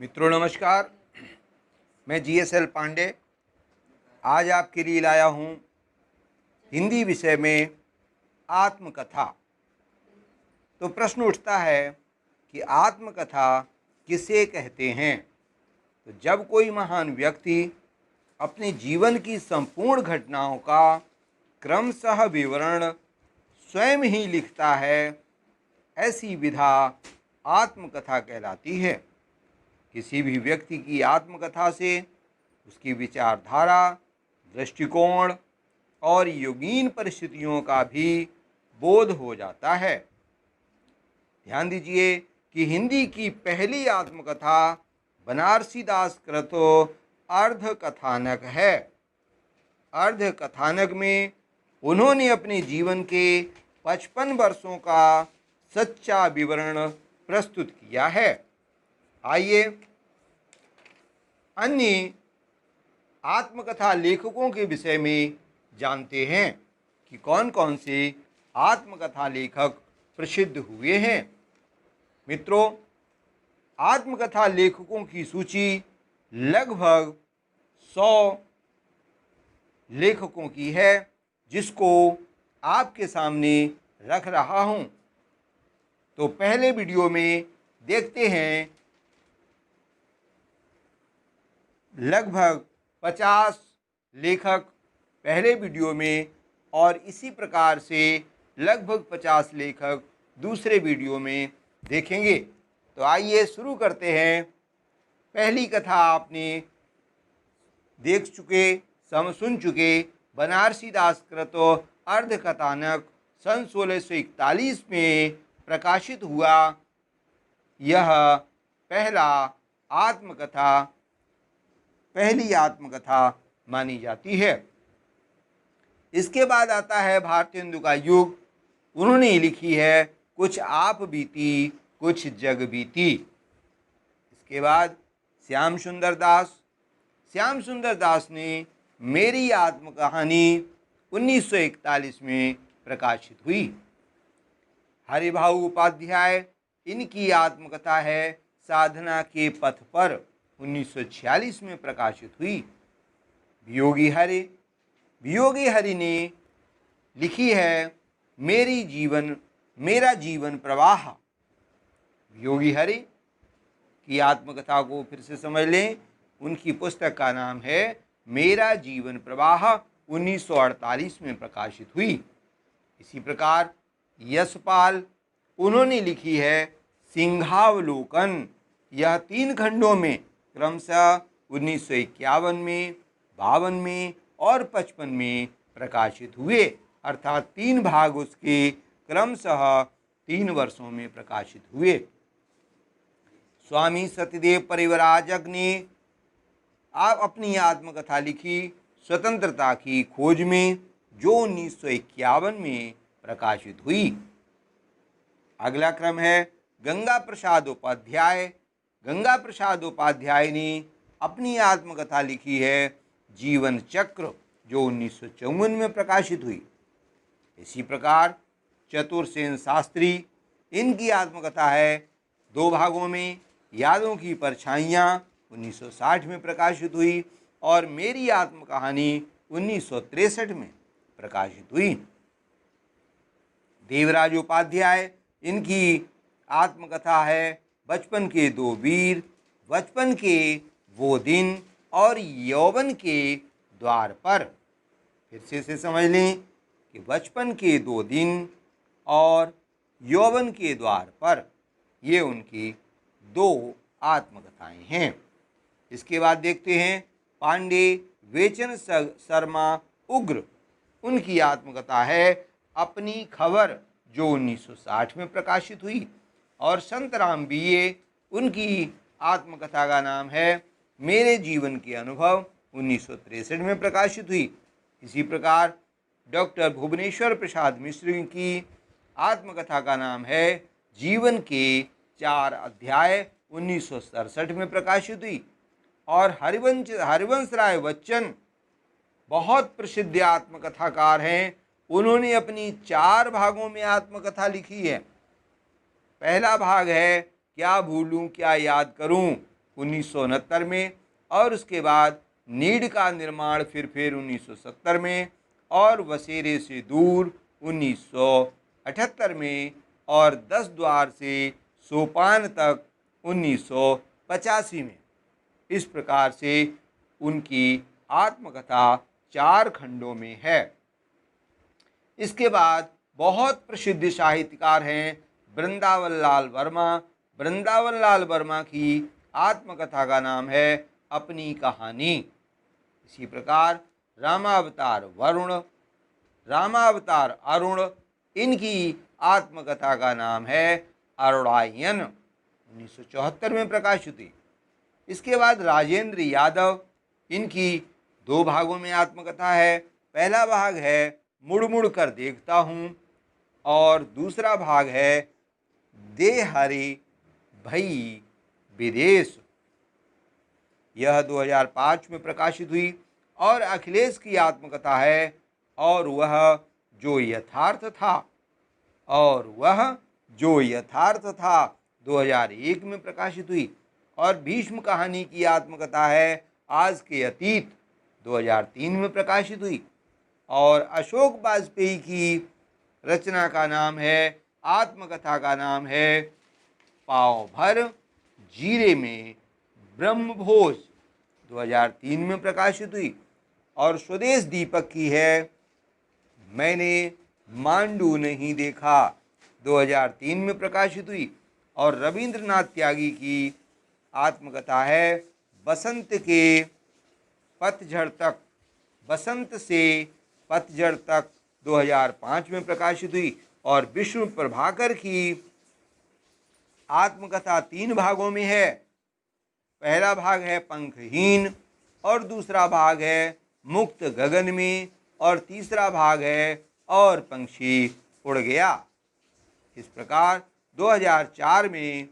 मित्रों नमस्कार। मैं GSL पांडे आज आपके लिए लाया हूँ हिंदी विषय में आत्मकथा। तो प्रश्न उठता है कि आत्मकथा किसे कहते हैं। तो जब कोई महान व्यक्ति अपने जीवन की संपूर्ण घटनाओं का क्रमशः विवरण स्वयं ही लिखता है, ऐसी विधा आत्मकथा कहलाती है। किसी भी व्यक्ति की आत्मकथा से उसकी विचारधारा, दृष्टिकोण और योगीन परिस्थितियों का भी बोध हो जाता है। ध्यान दीजिए कि हिंदी की पहली आत्मकथा बनारसी दास कृत अर्ध कथानक है। अर्ध कथानक में उन्होंने अपने जीवन के 55 वर्षों का सच्चा विवरण प्रस्तुत किया है। आइए अन्य आत्मकथा लेखकों के विषय में जानते हैं कि कौन कौन से आत्मकथा लेखक प्रसिद्ध हुए हैं। मित्रों, आत्मकथा लेखकों की सूची लगभग 100 लेखकों की है, जिसको आपके सामने रख रहा हूं। तो पहले वीडियो में देखते हैं लगभग 50 लेखक पहले वीडियो में और इसी प्रकार से लगभग 50 लेखक दूसरे वीडियो में देखेंगे। तो आइए शुरू करते हैं। पहली कथा आपने देख चुके, सुन चुके। बनारसी दास कृत अर्ध कथानक सन 1641 में प्रकाशित हुआ। यह पहली आत्मकथा मानी जाती है। इसके बाद आता है भारतेंदु का युग। उन्होंने लिखी है कुछ आप बीती कुछ जग बीती। इसके बाद श्याम सुंदर दास ने मेरी आत्मकहानी 1941 में प्रकाशित हुई। हरिभाऊ उपाध्याय, इनकी आत्मकथा है साधना के पथ पर, 1946 में प्रकाशित हुई। वियोगी हरि ने लिखी है मेरा जीवन प्रवाह। वियोगी हरि की आत्मकथा को फिर से समझ लें। उनकी पुस्तक का नाम है मेरा जीवन प्रवाह, 1948 में प्रकाशित हुई। इसी प्रकार यशपाल, उन्होंने लिखी है सिंहावलोकन। यह 3 खंडों में क्रमशः 1951 में, 52 में और 55 में प्रकाशित हुए, अर्थात 3 भाग उसके क्रमशः 3 वर्षों में प्रकाशित हुए। स्वामी सत्यदेव परिव्राजक ने अपनी आत्मकथा लिखी स्वतंत्रता की खोज में, जो 1951 में प्रकाशित हुई। अगला क्रम है गंगा प्रसाद उपाध्याय ने अपनी आत्मकथा लिखी है जीवन चक्र, जो 1954 में प्रकाशित हुई। इसी प्रकार चतुरसेन शास्त्री, इनकी आत्मकथा है 2 भागों में, यादों की परछाइयाँ, 1960 में प्रकाशित हुई और मेरी आत्मकहानी 1963 में प्रकाशित हुई। देवराज उपाध्याय, इनकी आत्मकथा है बचपन के 2 वीर, बचपन के वो दिन और यौवन के द्वार पर। फिर से समझ लें कि बचपन के 2 दिन और यौवन के द्वार पर, ये उनकी 2 आत्मकथाएं हैं। इसके बाद देखते हैं पांडे वेचन शर्मा उग्र, उनकी आत्मकथा है अपनी खबर, जो 1960 में प्रकाशित हुई। और संतराम बीए, उनकी आत्मकथा का नाम है मेरे जीवन के अनुभव, 1963 में प्रकाशित हुई। इसी प्रकार डॉक्टर भुवनेश्वर प्रसाद मिश्र की आत्मकथा का नाम है जीवन के 4 अध्याय, 1967 में प्रकाशित हुई। और हरिवंश राय बच्चन बहुत प्रसिद्ध आत्मकथाकार हैं। उन्होंने अपनी 4 भागों में आत्मकथा लिखी है। पहला भाग है क्या भूलूं क्या याद करूं, 1969 में, और उसके बाद नीड का निर्माण फिर 1970 में, और वसेरे से दूर 1978 में, और 10 द्वार से सोपान तक 1985 में। इस प्रकार से उनकी आत्मकथा 4 खंडों में है। इसके बाद बहुत प्रसिद्ध साहित्यकार हैं वृंदावन लाल वर्मा। वृंदावन लाल वर्मा की आत्मकथा का नाम है अपनी कहानी। इसी प्रकार रामावतार वरुण, रामावतार अरुण, इनकी आत्मकथा का नाम है अरुणायन, 1974 में प्रकाशित हुई। इसके बाद राजेंद्र यादव, इनकी 2 भागों में आत्मकथा है। पहला भाग है मुड़ मुड़ कर देखता हूँ, और दूसरा भाग है दे हरे भई विदेश। यह 2005 में प्रकाशित हुई। और अखिलेश की आत्मकथा है और वह जो यथार्थ था, और वह जो यथार्थ था, 2001 में प्रकाशित हुई। और भीष्म कहानी की आत्मकथा है आज के अतीत, 2003 में प्रकाशित हुई। और अशोक वाजपेयी की रचना का नाम है, आत्मकथा का नाम है पाव भर जीरे में ब्रह्मभोज, 2003 में प्रकाशित हुई। और स्वदेश दीपक की है मैंने मांडू नहीं देखा, 2003 में प्रकाशित हुई। और रविंद्रनाथ त्यागी की आत्मकथा है बसंत के पतझड़ तक, बसंत से पतझड़ तक, 2005 में प्रकाशित हुई। और विष्णु प्रभाकर की आत्मकथा 3 भागों में है। पहला भाग है पंखहीन, और दूसरा भाग है मुक्त गगन में, और तीसरा भाग है और पंछी उड़ गया। इस प्रकार 2004 में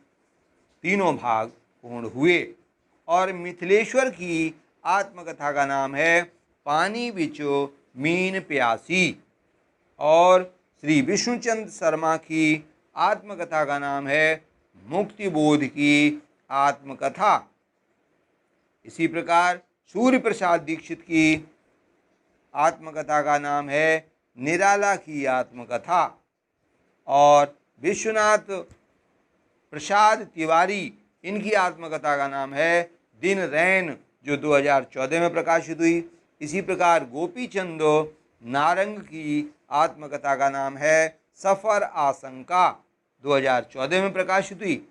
तीनों भाग पूर्ण हुए। और मिथिलेश्वर की आत्मकथा का नाम है पानी बिचो मीन प्यासी। और श्री विष्णुचंद्र शर्मा की आत्मकथा का नाम है मुक्ति बोध की आत्मकथा। इसी प्रकार सूर्य प्रसाद दीक्षित की आत्मकथा का नाम है निराला की आत्मकथा। और विश्वनाथ प्रसाद तिवारी, इनकी आत्मकथा का नाम है दिन रैन, जो 2014 में प्रकाशित हुई। इसी प्रकार गोपी चंद नारंग की आत्मकथा का नाम है सफ़र आशंका, 2014 में प्रकाशित हुई।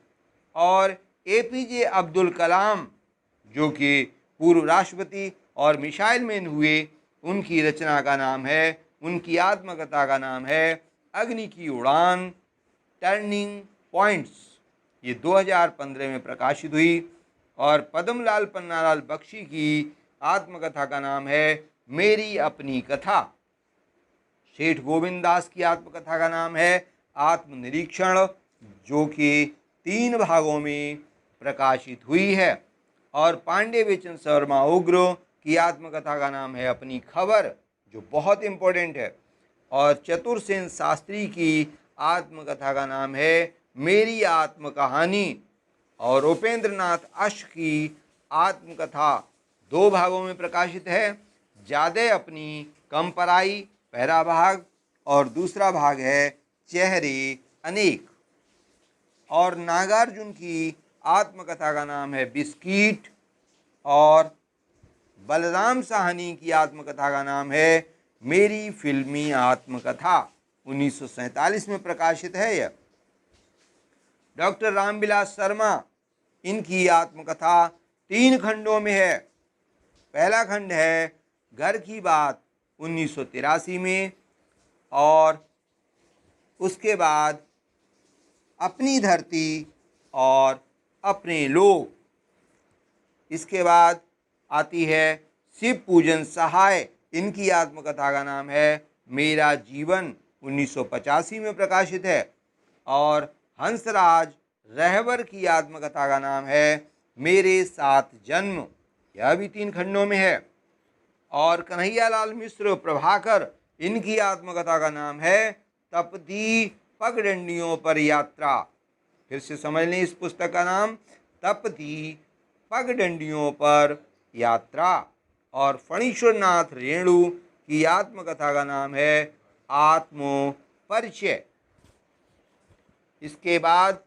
और APJ अब्दुल कलाम, जो कि पूर्व राष्ट्रपति और मिसाइल मैन हुए, उनकी रचना का नाम है, उनकी आत्मकथा का नाम है अग्नि की उड़ान टर्निंग पॉइंट्स, ये 2015 में प्रकाशित हुई। और पद्मलाल पन्नालाल बख्शी की आत्मकथा का नाम है मेरी अपनी कथा। सेठ गोविंद दास की आत्मकथा का नाम है आत्मनिरीक्षण, जो कि 3 भागों में प्रकाशित हुई है। और पांडे बेचन शर्मा उग्र की आत्मकथा का नाम है अपनी खबर, जो बहुत इम्पोर्टेंट है। और चतुर्सेन शास्त्री की आत्मकथा का नाम है मेरी आत्म कहानी। और उपेंद्र नाथ अश की आत्मकथा 2 भागों में प्रकाशित है। ज़्यादा अपनी कम पराई, पहला भाग, और दूसरा भाग है चेहरे अनेक। और नागार्जुन की आत्मकथा का नाम है बिस्किट। और बलराम साहनी की आत्मकथा का नाम है मेरी फिल्मी आत्मकथा, 1947 में प्रकाशित है यह। डॉक्टर रामविलास शर्मा, इनकी आत्मकथा 3 खंडों में है। पहला खंड है घर की बात, 1983 में। और उसके बाद अपनी धरती और अपने लोग। इसके बाद आती है शिव पूजन सहाय, इनकी आत्मकथा का नाम है मेरा जीवन, 1985 में प्रकाशित है। और हंसराज रहबर की आत्मकथा का नाम है मेरे 7 जन्म, यह भी 3 खंडों में है। और कन्हैयालाल मिश्र प्रभाकर, इनकी आत्मकथा का नाम है तपती पगडंडियों पर यात्रा। फिर से समझ लें इस पुस्तक का नाम, तपती पगडंडियों पर यात्रा। और फणीश्वरनाथ रेणु की आत्मकथा का नाम है आत्मपरिचय। इसके बाद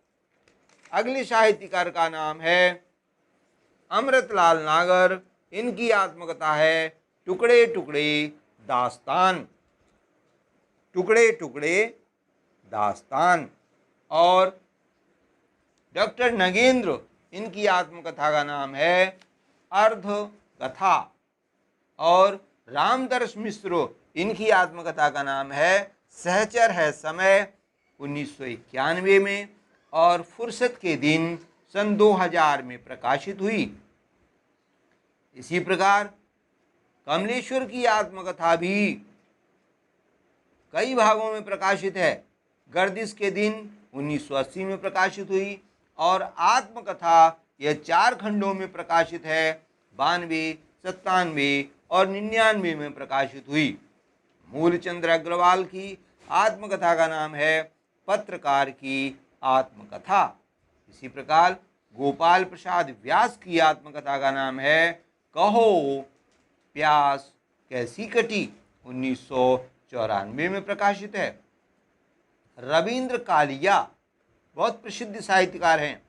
अगले साहित्यकार का नाम है अमृतलाल नागर। इनकी आत्मकथा है टुकड़े टुकड़े दास्तान। टुकड़े टुकड़े दास्तान। और डॉक्टर नगेंद्र, इनकी आत्मकथा का नाम है अर्ध कथा। और रामदर्श मिश्र, इनकी आत्मकथा का नाम है सहचर है समय 1991 में और फुर्सत के दिन सन 2000 में प्रकाशित हुई। इसी प्रकार कमलेश्वर की आत्मकथा भी कई भागों में प्रकाशित है। गर्दिश के दिन 1980 में प्रकाशित हुई और आत्मकथा यह 4 खंडों में प्रकाशित है। 92, 97 और 99 में प्रकाशित हुई। मूलचंद्र अग्रवाल की आत्मकथा का नाम है पत्रकार की आत्मकथा। इसी प्रकार गोपाल प्रसाद व्यास की आत्मकथा का नाम है कहो प्यास कैसी कटी 1994 में प्रकाशित है। रविंद्र कालिया बहुत प्रसिद्ध साहित्यकार हैं।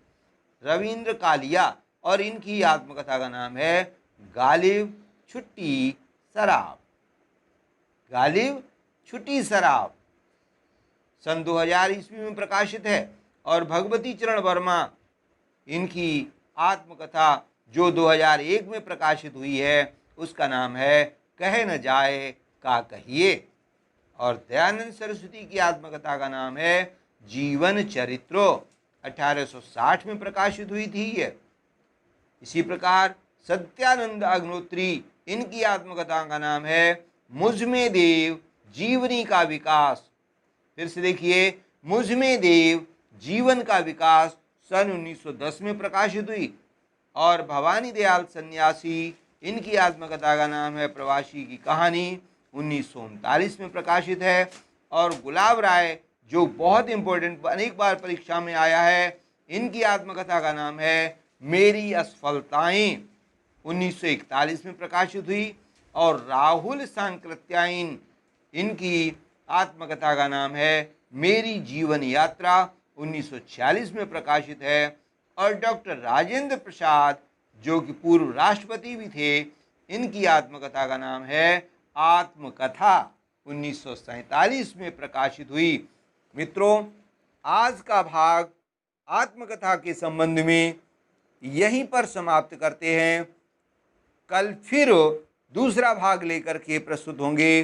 रविंद्र कालिया और इनकी आत्मकथा का नाम है गालिब छुट्टी शराब। गालिब छुट्टी शराब सन 2000 ईस्वी में प्रकाशित है। और भगवती चरण वर्मा, इनकी आत्मकथा जो 2001 में प्रकाशित हुई है उसका नाम है कहे न जाए का कहिए। और दयानंद सरस्वती की आत्मकथा का नाम है जीवन चरित्रो, 1860 में प्रकाशित हुई थी ये। इसी प्रकार सत्यानंद अग्नोत्री, इनकी आत्मकथा का नाम है मुझमें देव जीवनी का विकास। फिर से देखिए, मुझमें देव जीवन का विकास सन 1910 में प्रकाशित हुई। और भवानी दयाल सन्यासी, इनकी आत्मकथा का नाम है प्रवासी की कहानी, 1939 में प्रकाशित है। और गुलाब राय, जो बहुत इंपॉर्टेंट अनेक बार परीक्षा में आया है, इनकी आत्मकथा का नाम है मेरी असफलताएं, 1941 में प्रकाशित हुई। और राहुल सांकृत्यायन, इनकी आत्मकथा का नाम है मेरी जीवन यात्रा, 1946 में प्रकाशित है। और डॉक्टर राजेंद्र प्रसाद, जो कि पूर्व राष्ट्रपति भी थे, इनकी आत्मकथा का नाम है आत्मकथा, 1947 में प्रकाशित हुई। मित्रों, आज का भाग आत्मकथा के संबंध में यहीं पर समाप्त करते हैं। कल फिर दूसरा भाग लेकर के प्रस्तुत होंगे।